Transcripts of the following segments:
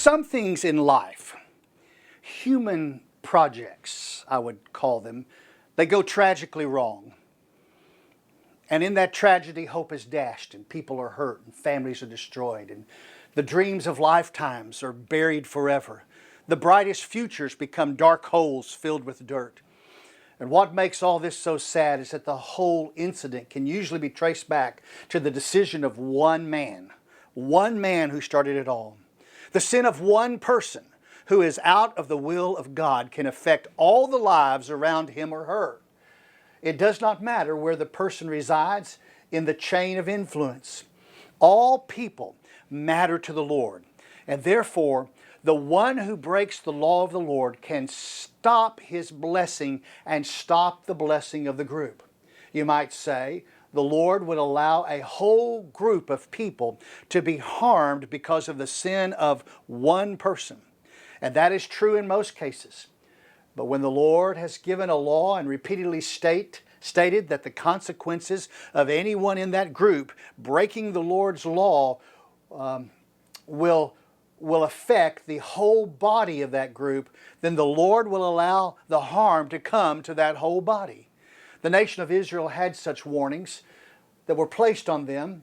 Some things in life, human projects, I would call them, they go tragically wrong. And in that tragedy, hope is dashed, and people are hurt, and families are destroyed, and the dreams of lifetimes are buried forever. The brightest futures become dark holes filled with dirt. And what makes all this so sad is that the whole incident can usually be traced back to the decision of one man who started it all. The sin of one person who is out of the will of God can affect all the lives around him or her. It does not matter where the person resides in the chain of influence. All people matter to the Lord, and therefore the one who breaks the law of the Lord can stop His blessing and stop the blessing of the group. You might say the Lord would allow a whole group of people to be harmed because of the sin of one person. And that is true in most cases. But when the Lord has given a law and repeatedly stated that the consequences of anyone in that group breaking the Lord's law will affect the whole body of that group, then the Lord will allow the harm to come to that whole body. The nation of Israel had such warnings that were placed on them.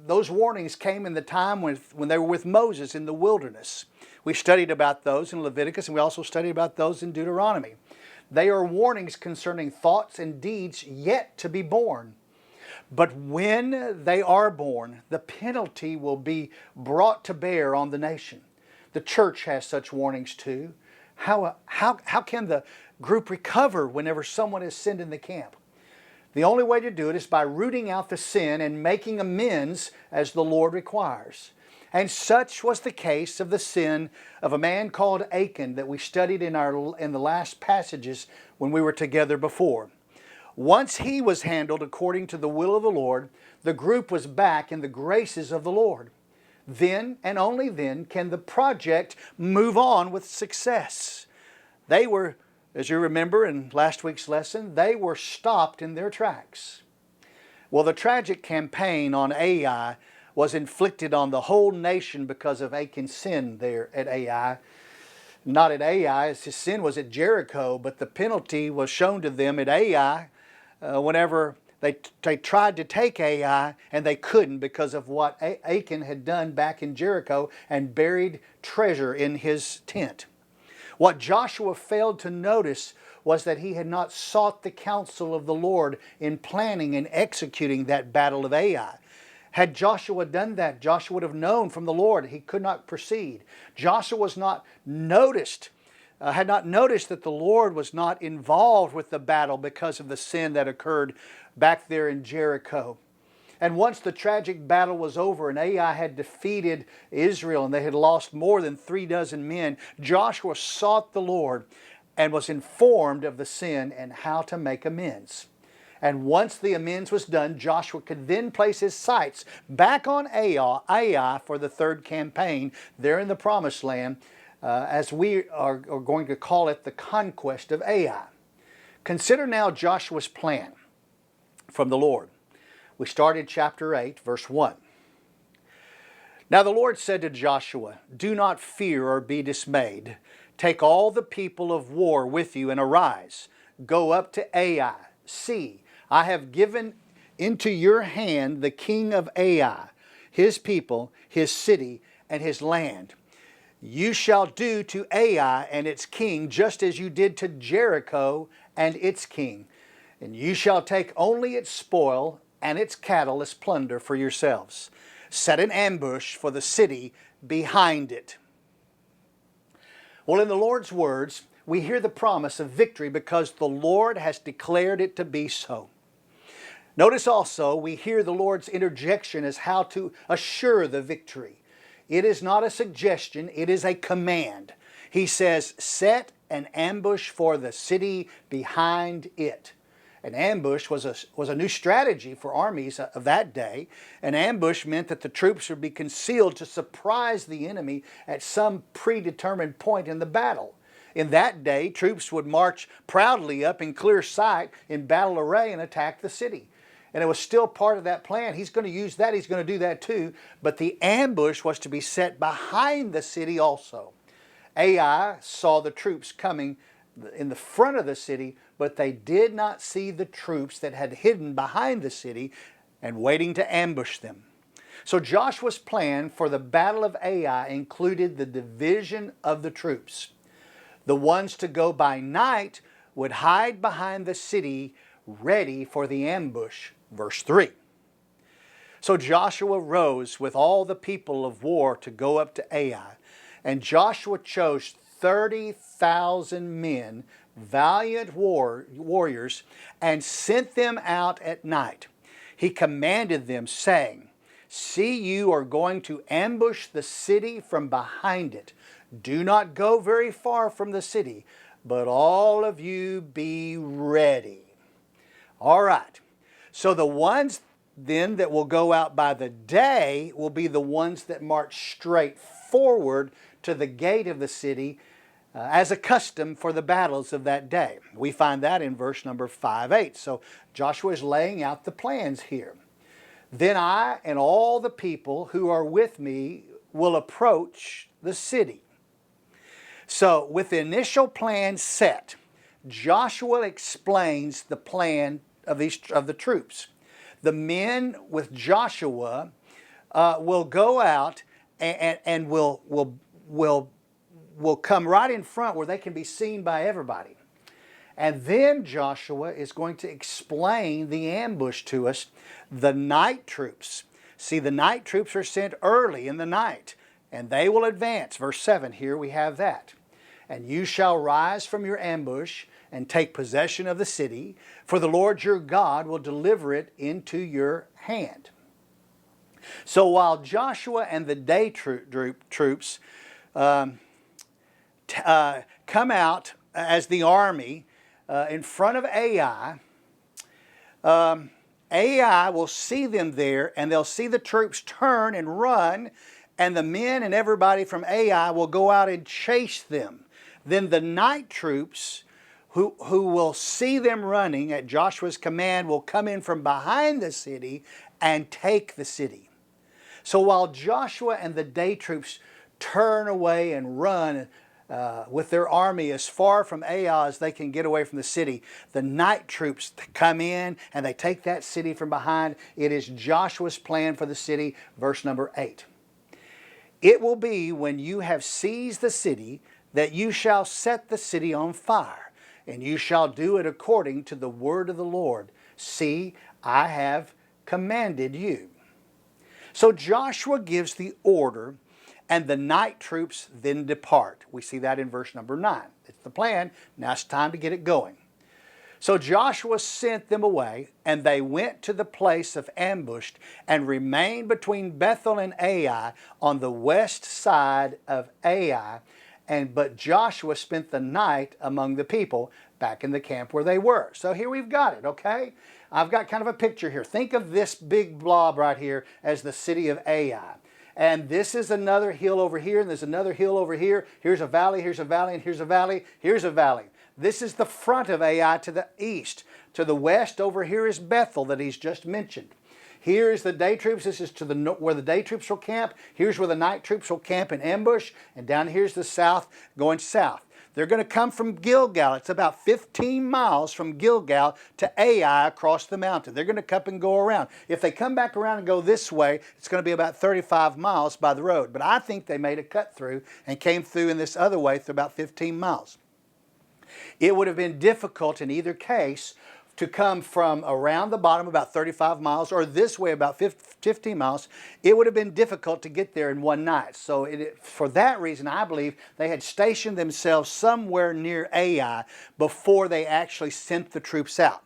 Those warnings came in the time when they were with Moses in the wilderness. We studied about those in Leviticus, and we also studied about those in Deuteronomy. They are warnings concerning thoughts and deeds yet to be born. But when they are born, the penalty will be brought to bear on the nation. The church has such warnings too. How can the group recover whenever someone has sinned in the camp? The only way to do it is by rooting out the sin and making amends as the Lord requires. And such was the case of the sin of a man called Achan that we studied in the last passages when we were together before. Once he was handled according to the will of the Lord, the group was back in the graces of the Lord. Then and only then can the project move on with success. They were, as you remember in last week's lesson, they were stopped in their tracks. Well, the tragic campaign on Ai was inflicted on the whole nation because of Achan's sin there at Ai. Not at Ai, as his sin was at Jericho, but the penalty was shown to them at Ai whenever they tried to take Ai, and they couldn't because of what Achan had done back in Jericho and buried treasure in his tent. What Joshua failed to notice was that he had not sought the counsel of the Lord in planning and executing that battle of Ai. Had Joshua done that, Joshua would have known from the Lord he could not proceed. Joshua had not noticed that the Lord was not involved with the battle because of the sin that occurred back there in Jericho. And once the tragic battle was over and Ai had defeated Israel and they had lost more than 36 men, Joshua sought the Lord and was informed of the sin and how to make amends. And once the amends was done, Joshua could then place his sights back on Ai for the third campaign there in the Promised Land, as we are going to call it the conquest of Ai. Consider now Joshua's plan from the Lord. We started chapter 8, verse 1. Now the Lord said to Joshua, "Do not fear or be dismayed. Take all the people of war with you and arise. Go up to Ai. See, I have given into your hand the king of Ai, his people, his city, and his land. You shall do to Ai and its king just as you did to Jericho and its king. And you shall take only its spoil and its cattle as plunder for yourselves. Set an ambush for the city behind it." Well, in the Lord's words, we hear the promise of victory because the Lord has declared it to be so. Notice also, we hear the Lord's interjection as how to assure the victory. It is not a suggestion, it is a command. He says, set an ambush for the city behind it. An ambush was a new strategy for armies of that day. An ambush meant that the troops would be concealed to surprise the enemy at some predetermined point in the battle. In that day, troops would march proudly up in clear sight in battle array and attack the city. and it was still part of that plan. He's going to use that. He's going to do that too. But the ambush was to be set behind the city also. Ai saw the troops coming in the front of the city, but they did not see the troops that had hidden behind the city and waiting to ambush them. So Joshua's plan for the battle of Ai included the division of the troops. The ones to go by night would hide behind the city, ready for the ambush. Verse 3. So Joshua rose with all the people of war to go up to Ai, and Joshua chose 30,000 men, valiant warriors, and sent them out at night. He commanded them, saying, "See, you are going to ambush the city from behind it. Do not go very far from the city, but all of you be ready." All right. So the ones then that will go out by the day will be the ones that march straight forward to the gate of the city as a custom for the battles of that day. We find that in verse number 5-8. So Joshua is laying out the plans here. Then I and all the people who are with me will approach the city. So with the initial plan set, Joshua explains the plan of the troops. The men with Joshua will go out and will come right in front where they can be seen by everybody. And then Joshua is going to explain the ambush to us. The night troops. See, the night troops are sent early in the night, and they will advance. Verse 7, here we have that. And you shall rise from your ambush and take possession of the city, for the Lord your God will deliver it into your hand. So while Joshua and the day troops come out as the army in front of Ai, Ai will see them there, and they'll see the troops turn and run, and the men and everybody from Ai will go out and chase them. Then the night troops who will see them running at Joshua's command will come in from behind the city and take the city. So while Joshua and the day troops turn away and run with their army as far from Ai as they can get away from the city, the night troops come in and they take that city from behind. It is Joshua's plan for the city, verse number 8. It will be when you have seized the city that you shall set the city on fire, and you shall do it according to the word of the Lord. See, I have commanded you. So Joshua gives the order, and the night troops then depart. We see that in verse number 9. It's the plan. Now it's time to get it going. So Joshua sent them away, and they went to the place of ambush and remained between Bethel and Ai on the west side of Ai. But Joshua spent the night among the people back in the camp where they were. So here we've got it, okay? I've got kind of a picture here. Think of this big blob right here as the city of Ai. And this is another hill over here, and there's another hill over here. Here's a valley, here's a valley, and here's a valley, here's a valley. This is the front of Ai to the east. To the west, over here is Bethel that he's just mentioned. Here is the day troops. This is to where the day troops will camp. Here's where the night troops will camp in ambush. And down here's the south, going south. They're going to come from Gilgal. It's about 15 miles from Gilgal to Ai across the mountain. They're going to come and go around. If they come back around and go this way, it's going to be about 35 miles by the road. But I think they made a cut through and came through in this other way through about 15 miles. It would have been difficult in either case to come from around the bottom about 35 miles or this way about 15 miles. It would have been difficult to get there in one night. So for that reason, I believe they had stationed themselves somewhere near Ai before they actually sent the troops out.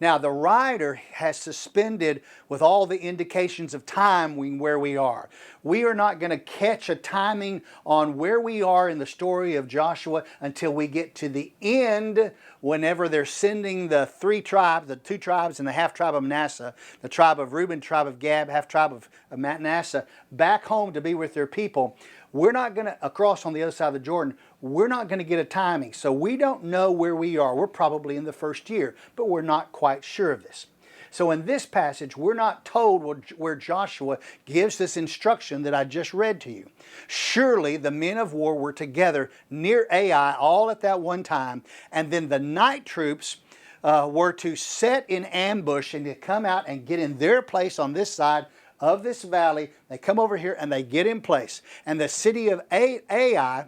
Now, the writer has suspended with all the indications of time where we are. We are not going to catch a timing on where we are in the story of Joshua until we get to the end, whenever they're sending the three tribes, the two tribes and the half tribe of Manasseh, the tribe of Reuben, tribe of Gad, half tribe of Manasseh, back home to be with their people. We're not going to, across on the other side of the Jordan, we're not going to get a timing. So we don't know where we are. We're probably in the first year, but we're not quite sure of this. So in this passage, we're not told where Joshua gives this instruction that I just read to you. Surely the men of war were together near Ai all at that one time, and then the night troops were to set in ambush and to come out and get in their place on this side of this valley. They come over here and they get in place. And the city of Ai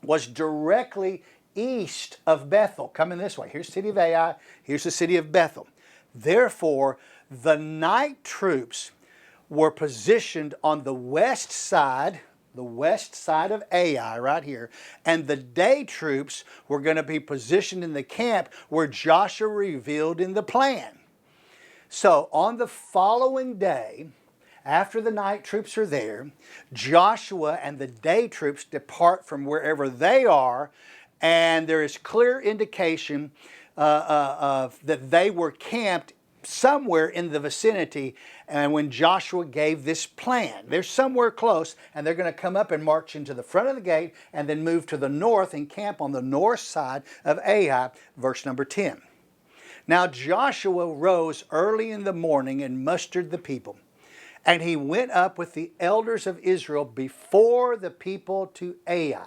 was directly east of Bethel. Coming this way. Here's the city of Ai. Here's the city of Bethel. Therefore, the night troops were positioned on the west side of Ai right here, and the day troops were going to be positioned in the camp where Joshua revealed in the plan. So on the following day, after the night troops are there, Joshua and the day troops depart from wherever they are, and there is clear indication that they were camped somewhere in the vicinity. And when Joshua gave this plan, they're somewhere close, and they're going to come up and march into the front of the gate and then move to the north and camp on the north side of Ai, verse number 10. Now Joshua rose early in the morning and mustered the people, and he went up with the elders of Israel before the people to Ai.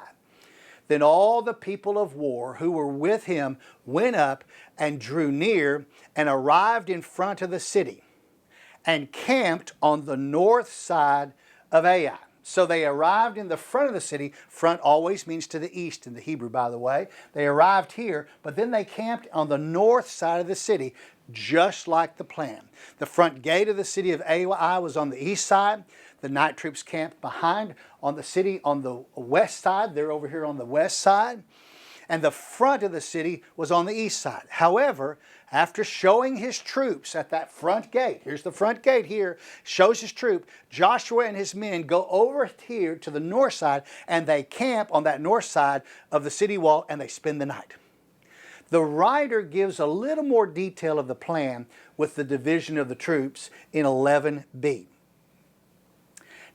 Then all the people of war who were with him went up and drew near and arrived in front of the city and camped on the north side of Ai. So they arrived in the front of the city. Front always means to the east in the Hebrew, by the way. They arrived here, but then they camped on the north side of the city, just like the plan. The front gate of the city of Ai was on the east side. The night troops camped behind on the city on the west side. They're over here on the west side. And the front of the city was on the east side. However, after showing his troops at that front gate, here's the front gate here, shows his troop, Joshua and his men go over here to the north side, and they camp on that north side of the city wall, and they spend the night. The writer gives a little more detail of the plan with the division of the troops in 11b.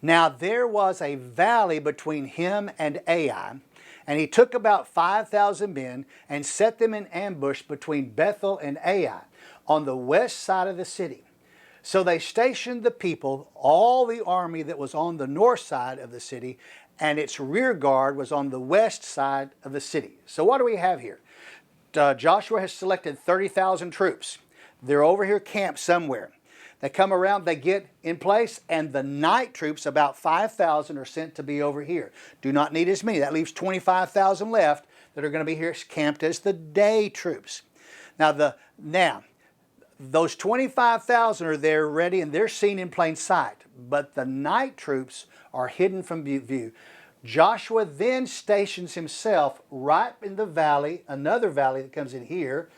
Now there was a valley between him and Ai, and he took about 5,000 men and set them in ambush between Bethel and Ai on the west side of the city. So they stationed the people, all the army that was on the north side of the city, and its rear guard was on the west side of the city. So what do we have here? Joshua has selected 30,000 troops. They're over here camped somewhere. They come around, they get in place, and the night troops, about 5,000, are sent to be over here. Do not need as many. That leaves 25,000 left that are going to be here camped as the day troops. Now those 25,000 are there ready, and they're seen in plain sight. But the night troops are hidden from view. Joshua then stations himself right in the valley, another valley that comes in here,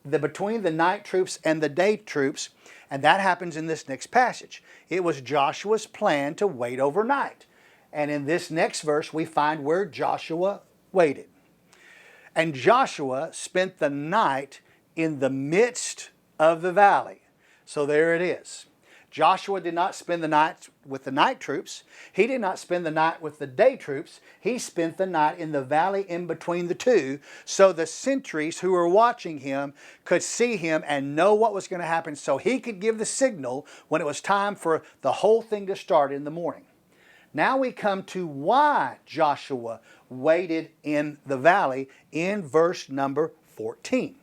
between the night troops and the day troops, and that happens in this next passage. It was Joshua's plan to wait overnight. And in this next verse, we find where Joshua waited. And Joshua spent the night in the midst of the valley. So there it is. Joshua did not spend the night with the night troops. He did not spend the night with the day troops. He spent the night in the valley in between the two, so the sentries who were watching him could see him and know what was going to happen, so he could give the signal when it was time for the whole thing to start in the morning. Now we come to why Joshua waited in the valley in verse number 14.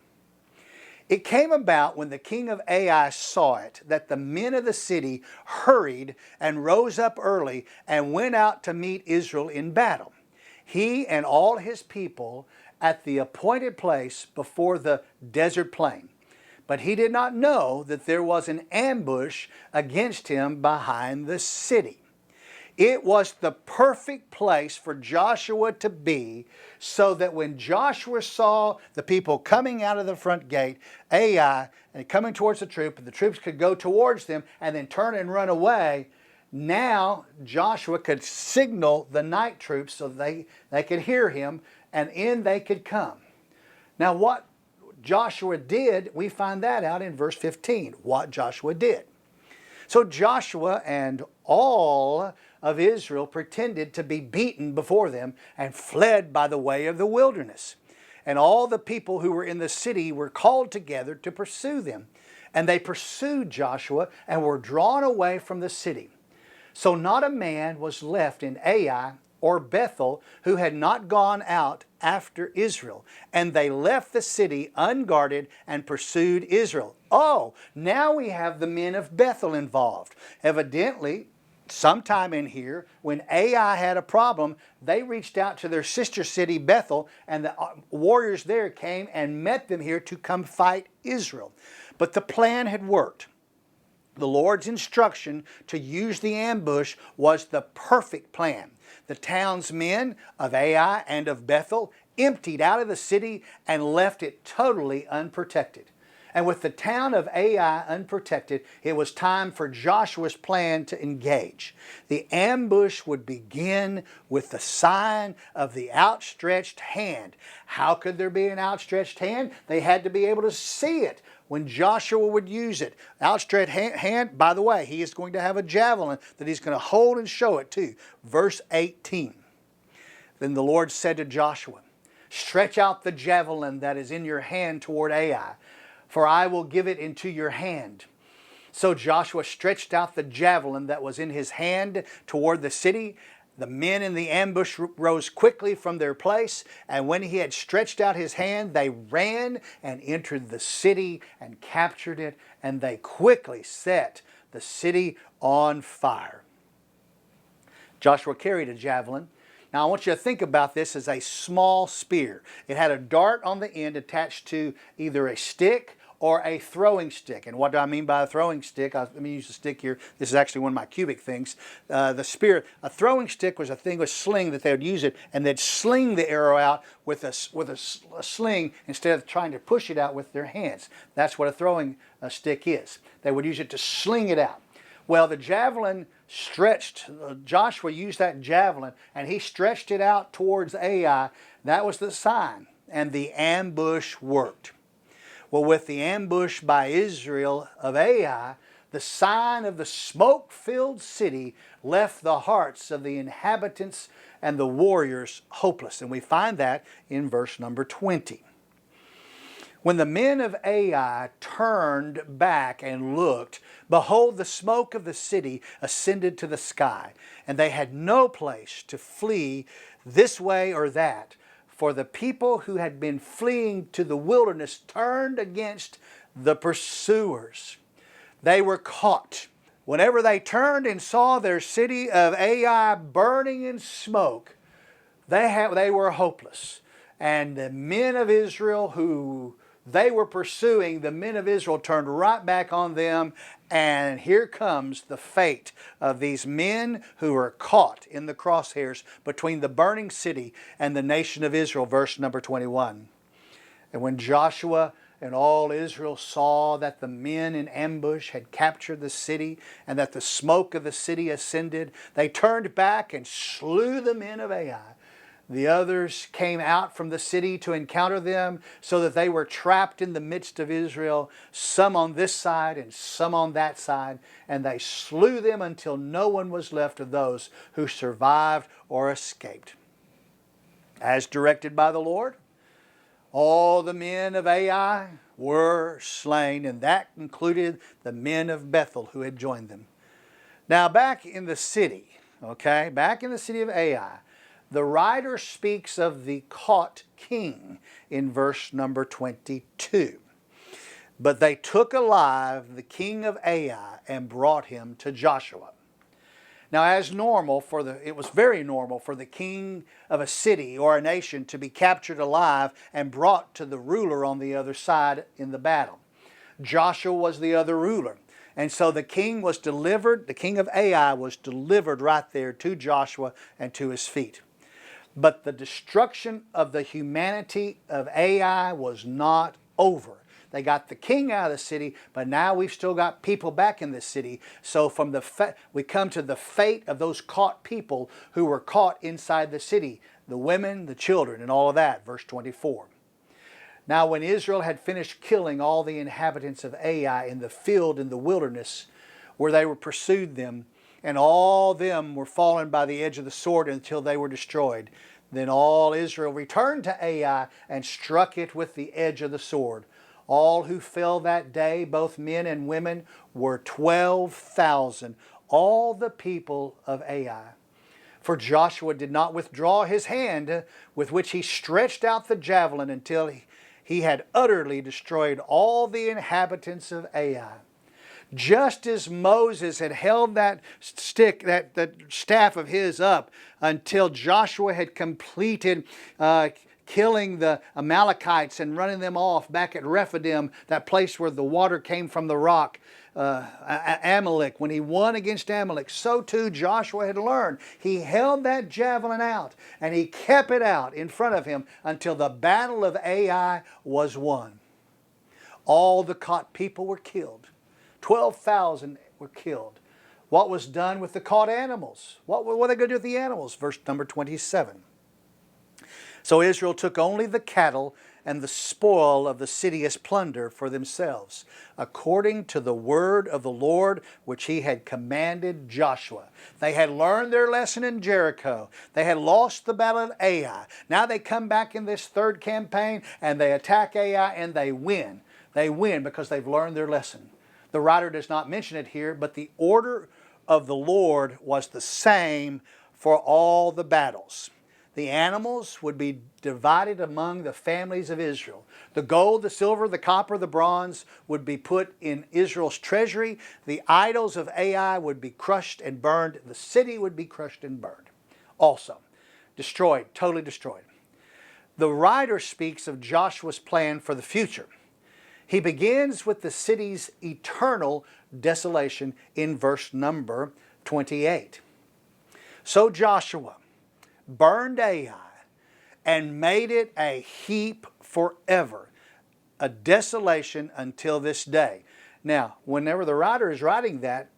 It came about when the king of Ai saw it, that the men of the city hurried and rose up early and went out to meet Israel in battle, he and all his people at the appointed place before the desert plain. But he did not know that there was an ambush against him behind the city. It was the perfect place for Joshua to be, so that when Joshua saw the people coming out of the front gate, Ai, and coming towards the troops could go towards them and then turn and run away. Now Joshua could signal the night troops so they could hear him, and in they could come. Now what Joshua did, we find that out in verse 15, what Joshua did. So Joshua and all of Israel pretended to be beaten before them and fled by the way of the wilderness. And all the people who were in the city were called together to pursue them. And they pursued Joshua and were drawn away from the city. So not a man was left in Ai or Bethel who had not gone out after Israel. And they left the city unguarded and pursued Israel. Oh, now we have the men of Bethel involved. Evidently, sometime in here, when Ai had a problem, they reached out to their sister city, Bethel, and the warriors there came and met them here to come fight Israel. But the plan had worked. The Lord's instruction to use the ambush was the perfect plan. The townsmen of Ai and of Bethel emptied out of the city and left it totally unprotected. And with the town of Ai unprotected, it was time for Joshua's plan to engage. The ambush would begin with the sign of the outstretched hand. How could there be an outstretched hand? They had to be able to see it when Joshua would use it. Outstretched hand, by the way, he is going to have a javelin that he's going to hold and show it too. Verse 18. Then the Lord said to Joshua, "Stretch out the javelin that is in your hand toward Ai, for I will give it into your hand." So Joshua stretched out the javelin that was in his hand toward the city. The men in the ambush rose quickly from their place, and when he had stretched out his hand, they ran and entered the city and captured it, and they quickly set the city on fire. Joshua carried a javelin. Now I want you to think about this as a small spear. It had a dart on the end attached to either a stick or a throwing stick. And what do I mean by a throwing stick? Let me use the stick here. This is actually one of my cubic things. The spear, a throwing stick was a thing with sling that they would use it, and they'd sling the arrow out with a sling instead of trying to push it out with their hands. That's what a throwing stick is. They would use it to sling it out. Well, the javelin stretched, Joshua used that javelin, and he stretched it out towards Ai. That was the sign, and the ambush worked. Well, with the ambush by Israel of Ai, the sign of the smoke-filled city left the hearts of the inhabitants and the warriors hopeless. And we find that in verse number 20. When the men of Ai turned back and looked, behold, the smoke of the city ascended to the sky, and they had no place to flee this way or that. For the people who had been fleeing to the wilderness turned against the pursuers. They were caught. Whenever they turned and saw their city of Ai burning in smoke, they were hopeless. And the men of Israel who they were pursuing, the men of Israel turned right back on them, and here comes the fate of these men who were caught in the crosshairs between the burning city and the nation of Israel, verse number 21. And when Joshua and all Israel saw that the men in ambush had captured the city and that the smoke of the city ascended, they turned back and slew the men of Ai. The others came out from the city to encounter them, so that they were trapped in the midst of Israel, some on this side and some on that side, and they slew them until no one was left of those who survived or escaped. As directed by the Lord, all the men of Ai were slain, and that included the men of Bethel who had joined them. Now back in the city of Ai, the writer speaks of the caught king in verse number 22. But they took alive the king of Ai and brought him to Joshua. Now, it was very normal for the king of a city or a nation to be captured alive and brought to the ruler on the other side in the battle. Joshua was the other ruler. And so the king of Ai was delivered right there to Joshua and to his feet. But the destruction of the humanity of Ai was not over. They got the king out of the city, but now we've still got people back in the city. So we come to the fate of those caught people who were caught inside the city, the women, the children, and all of that, verse 24. Now when Israel had finished killing all the inhabitants of Ai in the field in the wilderness, where they were pursued them, and all them were fallen by the edge of the sword until they were destroyed. Then all Israel returned to Ai and struck it with the edge of the sword. All who fell that day, both men and women, were 12,000, all the people of Ai. For Joshua did not withdraw his hand with which he stretched out the javelin until he had utterly destroyed all the inhabitants of Ai. Just as Moses had held that stick, that staff of his up until Joshua had completed killing the Amalekites and running them off back at Rephidim, that place where the water came from the rock, Amalek, when he won against Amalek, so too Joshua had learned. He held that javelin out and he kept it out in front of him until the battle of Ai was won. All the caught people were killed. 12,000 were killed. What was done with the caught animals? What were they going to do with the animals? Verse number 27. So Israel took only the cattle and the spoil of the city as plunder for themselves, according to the word of the Lord which he had commanded Joshua. They had learned their lesson in Jericho. They had lost the battle of Ai. Now they come back in this third campaign and they attack Ai and they win. They win because they've learned their lesson. The writer does not mention it here, but the order of the Lord was the same for all the battles. The animals would be divided among the families of Israel. The gold, the silver, the copper, the bronze would be put in Israel's treasury. The idols of Ai would be crushed and burned. The city would be crushed and burned. Also, destroyed, totally destroyed. The writer speaks of Joshua's plan for the future. He begins with the city's eternal desolation in verse number 28. So Joshua burned Ai and made it a heap forever, a desolation until this day. Now, whenever the writer is writing that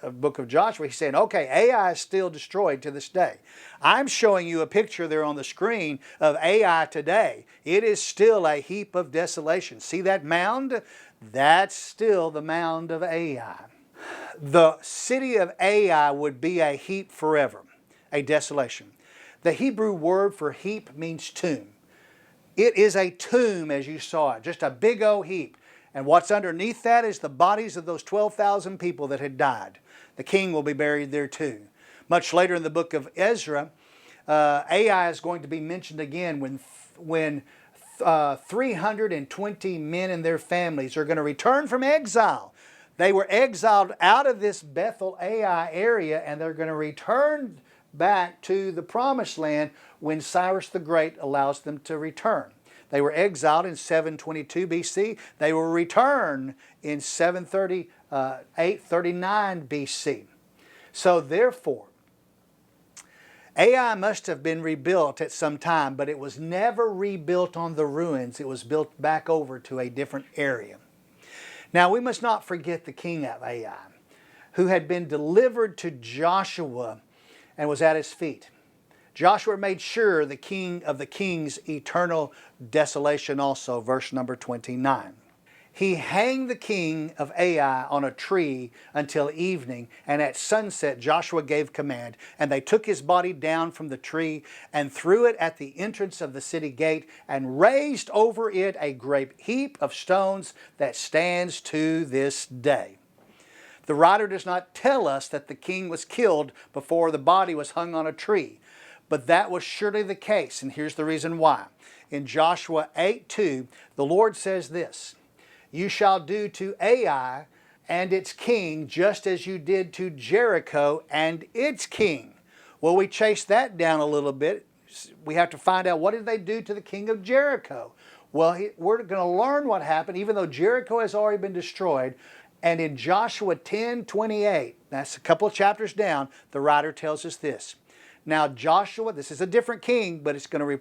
book of Joshua, he's saying, okay, Ai is still destroyed to this day. I'm showing you a picture there on the screen of Ai today. It is still a heap of desolation. See that mound? That's still the mound of Ai. The city of Ai would be a heap forever, a desolation. The Hebrew word for heap means tomb. It is a tomb as you saw it, just a big old heap. And what's underneath that is the bodies of those 12,000 people that had died. The king will be buried there too. Much later in the book of Ezra, Ai is going to be mentioned again when 320 men and their families are going to return from exile. They were exiled out of this Bethel Ai area and they're going to return back to the promised land when Cyrus the Great allows them to return. They were exiled in 722 BC. They will return in 839 BC. So therefore, Ai must have been rebuilt at some time, but it was never rebuilt on the ruins. It was built back over to a different area. Now we must not forget the king of Ai, who had been delivered to Joshua and was at his feet. Joshua made sure the king of the king's eternal desolation also, verse number 29. He hanged the king of Ai on a tree until evening, and at sunset Joshua gave command, and they took his body down from the tree and threw it at the entrance of the city gate and raised over it a great heap of stones that stands to this day. The writer does not tell us that the king was killed before the body was hung on a tree, but that was surely the case, and here's the reason why. In Joshua 8:2, the Lord says this, "You shall do to Ai and its king just as you did to Jericho and its king." Well, we chase that down a little bit. We have to find out, what did they do to the king of Jericho? Well, we're going to learn what happened, even though Jericho has already been destroyed. And in Joshua 10:28, that's a couple of chapters down, the writer tells us this. Now Joshua, this is a different king, but it's going to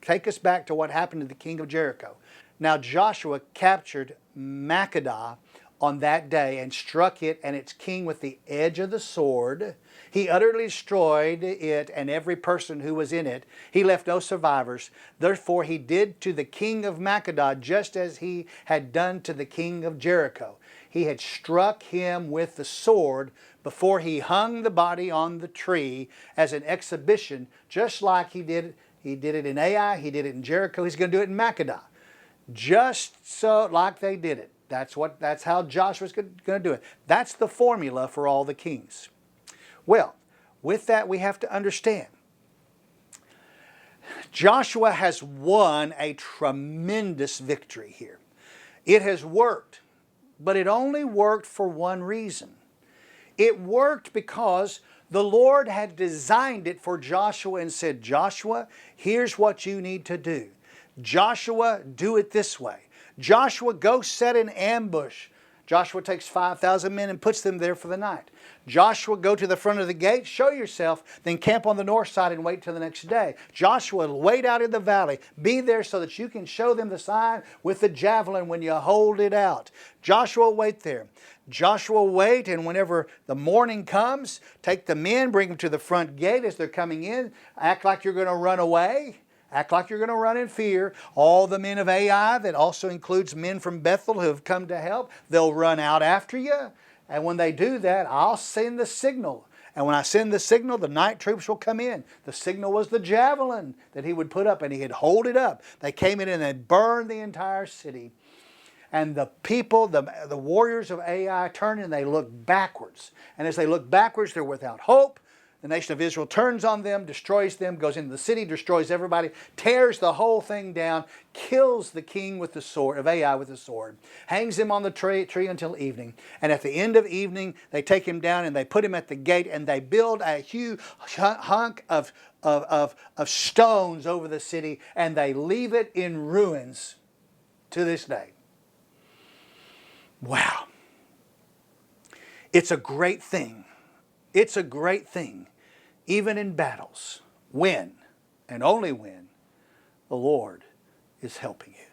take us back to what happened to the king of Jericho. Now Joshua captured Makkedah on that day and struck it and its king with the edge of the sword. He utterly destroyed it and every person who was in it. He left no survivors. Therefore he did to the king of Makkedah just as he had done to the king of Jericho. He had struck him with the sword before he hung the body on the tree as an exhibition, just like he did it in Ai, he did it in Jericho, he's going to do it in Makkedah. just so like they did it. That's how Joshua's going to do it. That's the formula for all the kings. Well, with that we have to understand Joshua has won a tremendous victory here. It has worked, but it only worked for one reason. It worked because the Lord had designed it for Joshua and said, Joshua, here's what you need to do. Joshua, do it this way. Joshua, go set an ambush. Joshua takes 5,000 men and puts them there for the night. Joshua, go to the front of the gate, show yourself, then camp on the north side and wait till the next day. Joshua, wait out in the valley. Be there so that you can show them the sign with the javelin when you hold it out. Joshua, wait there. Joshua, wait, and whenever the morning comes, take the men, bring them to the front gate as they're coming in. Act like you're going to run away. Act like you're going to run in fear. All the men of Ai, that also includes men from Bethel who have come to help, they'll run out after you. And when they do that, I'll send the signal. And when I send the signal, the night troops will come in. The signal was the javelin that he would put up, and he'd hold it up. They came in and they burned the entire city. And the people, the warriors of Ai turn and they look backwards. And as they look backwards, they're without hope. The nation of Israel turns on them, destroys them, goes into the city, destroys everybody, tears the whole thing down, kills the king with the sword, of Ai with the sword, hangs him on the tree until evening. And at the end of evening, they take him down and they put him at the gate and they build a huge hunk of stones over the city and they leave it in ruins to this day. Wow. It's a great thing. It's a great thing, even in battles, when, and only when, the Lord is helping you.